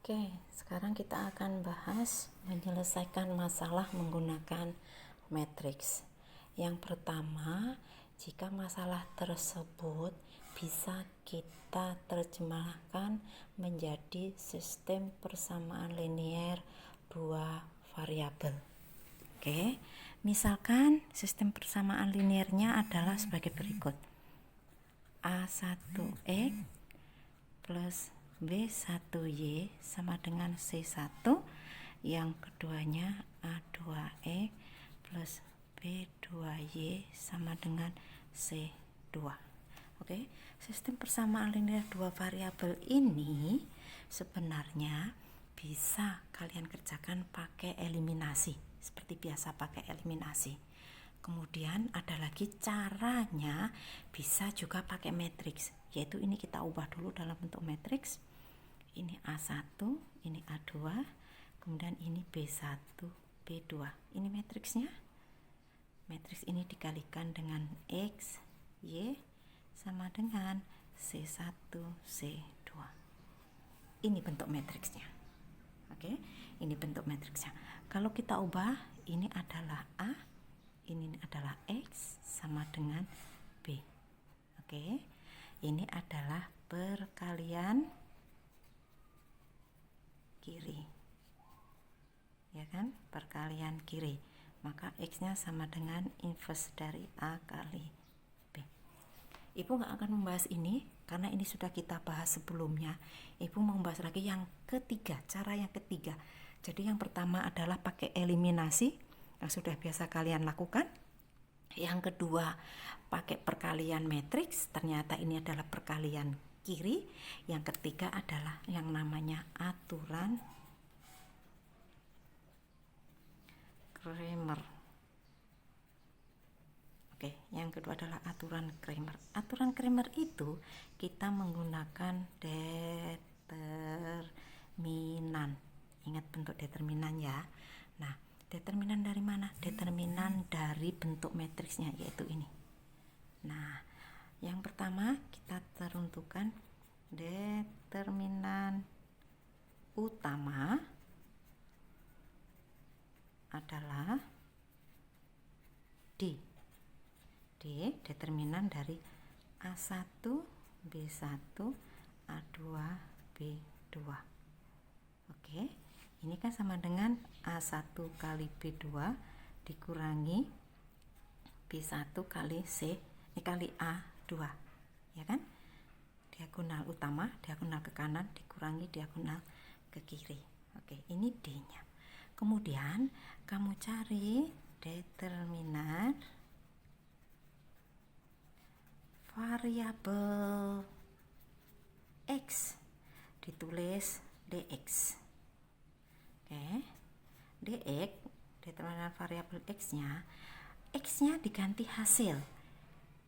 Oke, sekarang kita akan bahas menyelesaikan masalah menggunakan matriks. Yang pertama, jika masalah tersebut bisa kita terjemahkan menjadi sistem persamaan linear dua variabel. Oke, misalkan sistem persamaan linearnya adalah sebagai berikut. A1X plus B1Y sama dengan C1, yang keduanya A2X plus B2Y sama dengan C2. Oke, sistem persamaan linear dua variabel ini sebenarnya bisa kalian kerjakan pakai eliminasi, seperti biasa pakai eliminasi. Kemudian ada lagi caranya bisa juga pakai matriks, yaitu ini kita ubah dulu dalam bentuk matriks. Ini A1, ini A2, kemudian ini B1, B2. Ini matriksnya. Matriks ini dikalikan dengan X, Y sama dengan C1, C2. Ini bentuk matriksnya. Oke, ini bentuk matriksnya. Kalau kita ubah, ini adalah A, ini adalah X sama dengan B. Oke, ini adalah perkalian kiri, ya kan, perkalian kiri, maka X-nya sama dengan inverse dari A kali B. Ibu nggak akan membahas ini karena ini sudah kita bahas sebelumnya. Ibu mau membahas lagi yang ketiga, cara yang ketiga. Jadi yang pertama adalah pakai eliminasi yang sudah biasa kalian lakukan. Yang kedua pakai perkalian matriks, ternyata ini adalah perkalian kiri. Yang ketiga adalah yang namanya aturan Cramer. Oke, yang kedua adalah aturan Cramer. Aturan Cramer itu kita menggunakan determinan. Ingat bentuk determinan ya. Nah, determinan dari mana? Determinan dari bentuk matriksnya, yaitu ini. Nah, yang pertama kita teruntukkan determinan utama adalah D. D determinan dari A1, B1, A2, B2. Oke, ini kan sama dengan A1 kali B2 dikurangi B1 kali C kali A2, ya kan? Diagonal utama, diagonal ke kanan dikurangi diagonal ke kiri. Oke, ini D-nya. Kemudian kamu cari determinan variabel X, ditulis dx. Oke, dx determinan variabel X-nya, X-nya diganti hasil.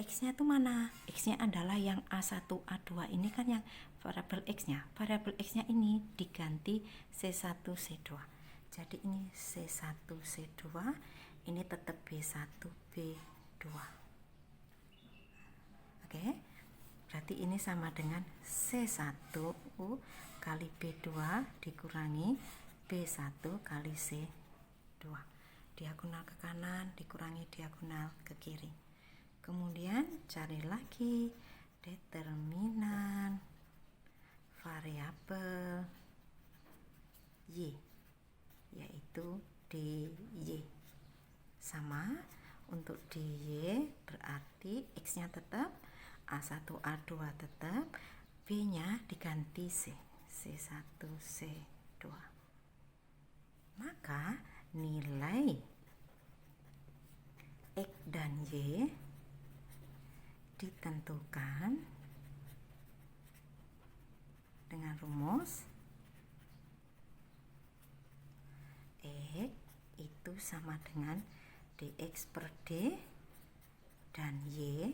X-nya itu mana? X-nya adalah yang A1, A2. Ini kan yang variabel X-nya. Variabel X-nya ini diganti C1, C2. Jadi ini C1, C2. Ini tetap B1, B2. Oke. Berarti ini sama dengan C1 kali B2 dikurangi B1 kali C2. Diagonal ke kanan dikurangi diagonal ke kiri. Kemudian cari lagi determinan variabel Y, yaitu DY. Sama, untuk DY berarti X-nya tetap, A1, A2 tetap, B-nya diganti C, C1, C2. Maka nilai X dan Y ditentukan dengan rumus X itu sama dengan dx per d dan y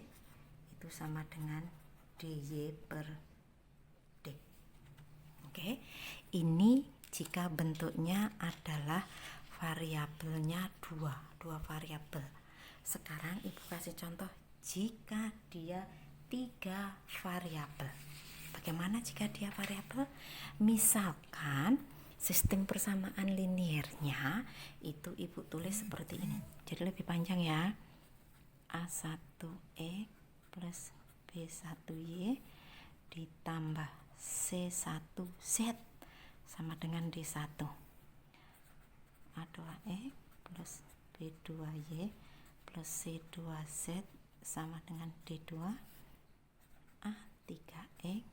itu sama dengan dy per d. Oke, ini jika bentuknya adalah variabelnya dua variabel. Sekarang ibu kasih contoh jika dia 3 variabel. Bagaimana jika dia variabel? Misalkan sistem persamaan linearnya itu ibu tulis seperti ini, jadi lebih panjang ya. A1X plus B1Y ditambah C1Z sama dengan D1. A2X plus B2Y plus C2Z sama dengan D2. A3X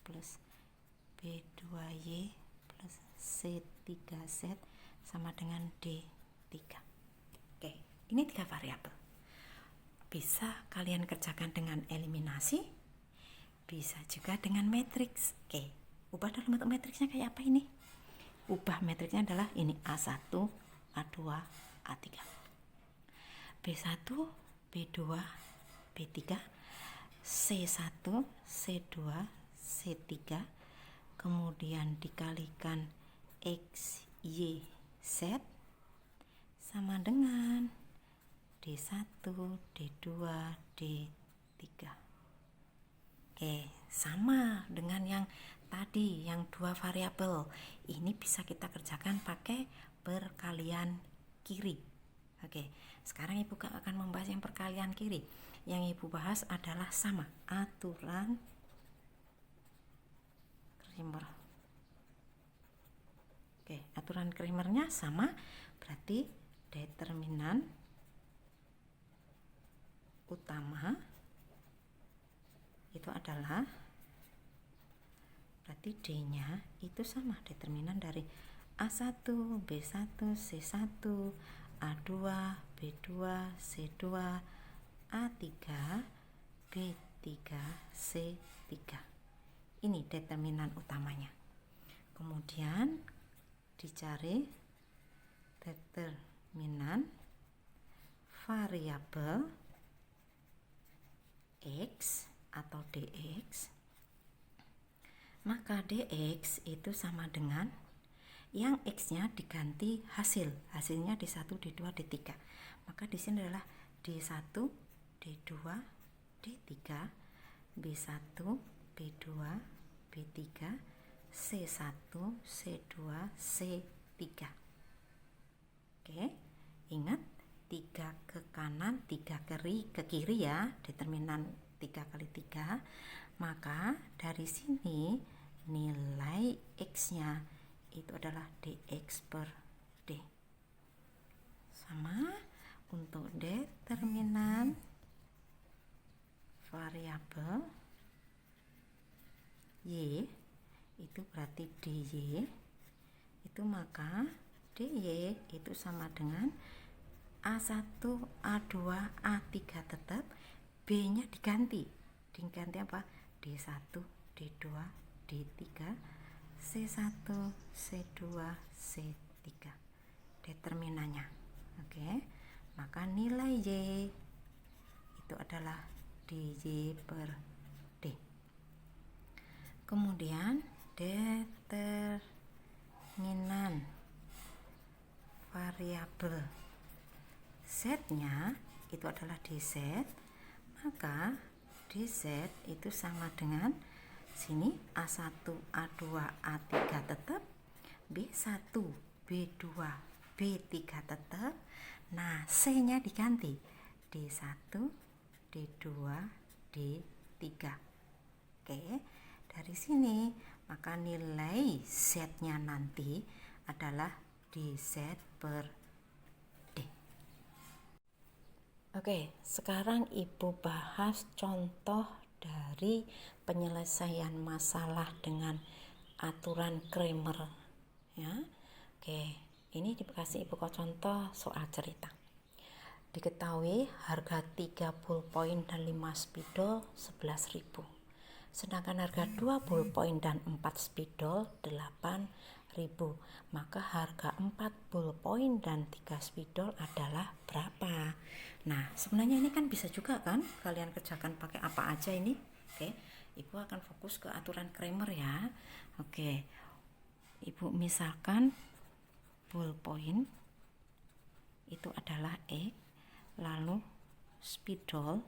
plus B2Y plus C3Z sama dengan D3. Oke, ini 3 variabel. Bisa kalian kerjakan dengan eliminasi, bisa juga dengan matriks. Oke, ubah dalam bentuk matriksnya kayak apa ini? Ubah matriksnya adalah ini A1, A2, A3. B1, B2, B3, C1, C2, C3, kemudian dikalikan X, Y, Z sama dengan D1, D2, D3. Oke, sama dengan yang tadi, yang 2 variabel. Ini bisa kita kerjakan pakai perkalian kiri. Oke, sekarang ibu akan membahas yang perkalian kiri. Yang ibu bahas adalah sama, aturan Cramer. Oke, aturan Cramernya sama, berarti determinan utama itu adalah, berarti D-nya itu sama, determinan dari A1, B1, C1, A2, B2, C2, A3, B3, C3. Ini determinan utamanya. Kemudian dicari determinan variabel X atau dx, maka dx itu sama dengan yang x-nya diganti hasilnya D1, D2, D3. Maka di sini adalah D1, D2, D3, B1, B2, B3, C1, C2, C3. Oke, ingat 3 ke kanan, 3 ke kiri ya, determinan 3 kali 3. Maka dari sini nilai X-nya itu adalah dx per d. Sama untuk determinan variabel Y itu berarti dy itu, maka dy itu sama dengan A1, A2, A3 tetap, B-nya diganti apa? D1, D2, D3, C1, C2, C3. Determinannya. Oke. Maka nilai Y itu adalah dy per d. Kemudian determinan variabel Z-nya itu adalah dz, maka dz itu sama dengan sini A1, A2, A3 tetap, B1, B2, B3 tetap. Nah, C-nya diganti D1, D2, D3. Oke, dari sini maka nilai Z-nya nanti adalah dz per d. Oke, sekarang ibu bahas contoh dari penyelesaian masalah dengan aturan Cramer ya. Oke, ini dikasih ibu contoh soal cerita. Diketahui harga 30 poin dan 5 spidol 11.000, sedangkan harga 20 poin dan 4 spidol 8.000. Maka harga 40 poin dan 3 spidol adalah berapa? Nah, sebenarnya ini kan bisa juga kan kalian kerjakan pakai apa aja ini. Oke, ibu akan fokus ke aturan Cramer ya. Oke, ibu misalkan ballpoint itu adalah X, lalu spidol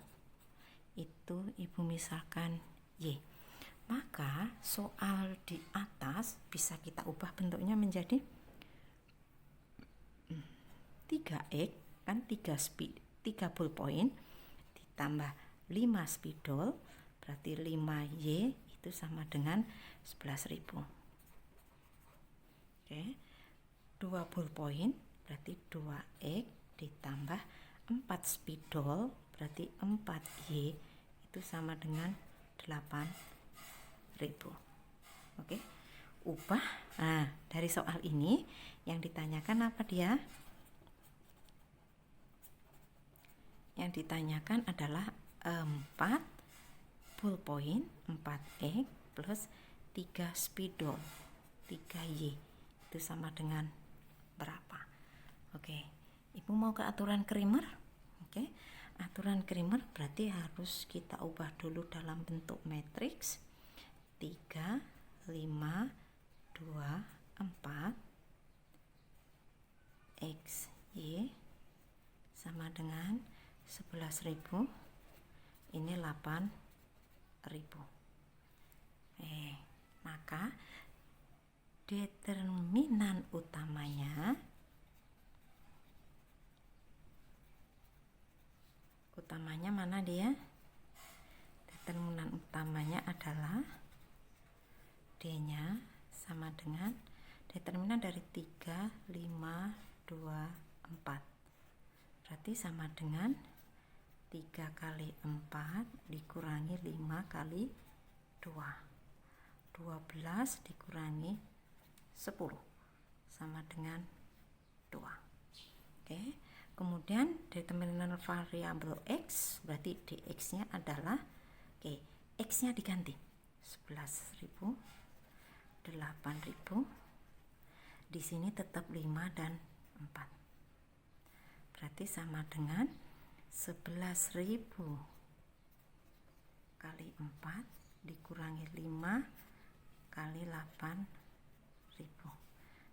itu ibu misalkan Y. Maka soal di atas bisa kita ubah bentuknya menjadi 3X kan 3 ballpoint ditambah 5 spidol berarti 5Y itu sama dengan 11.000. Oke. 2 ballpoint berarti 2X ditambah 4 spidol berarti 4Y itu sama dengan 8.000. Oke. Ubah. Nah, dari soal ini yang ditanyakan apa dia? Yang ditanyakan adalah 4 ballpoint 4X plus 3 spidol 3Y itu sama dengan berapa? Oke, Ibu mau ke aturan Cramer. Oke, aturan Cramer berarti harus kita ubah dulu dalam bentuk matriks 3, 5, 2, 4 X, Y sama dengan 11.000, ini 8.000. Maka determinan utamanya mana dia? Determinan utamanya adalah D-nya sama dengan determinan dari 3, 5, 2, 4 berarti sama dengan 3 kali 4 dikurangi 5 kali 2 12 dikurangi 10 sama dengan 2. Oke, kemudian determinan variabel X berarti dx nya adalah X nya diganti 11.000 8.000 di sini tetap 5 dan 4 berarti sama dengan 11.000 kali 4 dikurangi 5 kali 8.000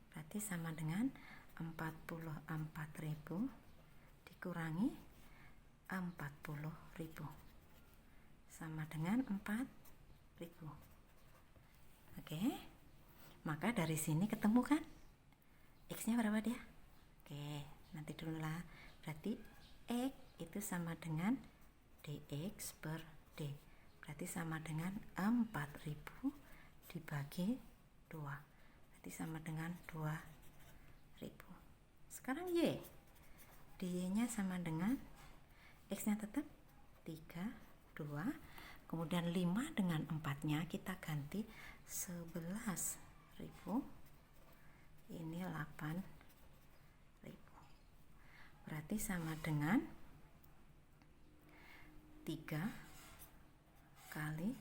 berarti sama dengan 44.000 dikurangi 40.000 sama dengan 4.000. Oke, maka dari sini ketemu kan X nya berapa dia? Oke, nanti dulu lah. Berarti X itu sama dengan dx per d berarti sama dengan 4.000 dibagi 2 berarti sama dengan 2.000. Sekarang Y, dy nya sama dengan X nya tetap 3, 2, kemudian 5 dengan 4 nya kita ganti 11.000, ini 8.000 berarti sama dengan 3 kali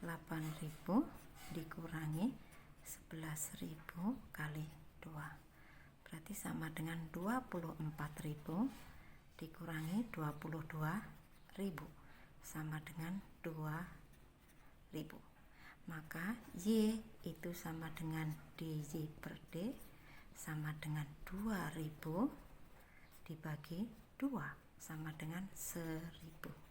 8.000 dikurangi 11.000 kali 2 berarti sama dengan 24.000 dikurangi 22.000 sama dengan 2.000. Maka Y itu sama dengan dy per d sama dengan 2.000 dibagi 2 sama dengan 1.000.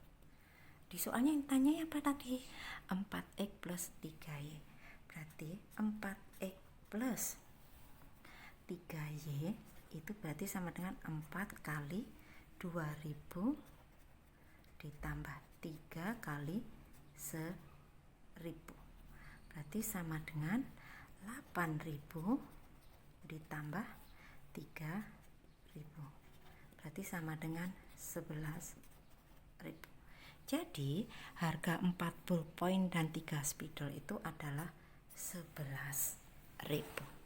Di soalnya yang tanya apa tadi? 4x plus 3y. Berarti 4x plus 3y itu berarti sama dengan 4 kali 2.000 ditambah 3 kali 1.000. Berarti sama dengan 8.000 ditambah 3.000. Berarti sama dengan 11.000. Jadi harga 4 ballpoint dan 3 spidol itu adalah 11.000.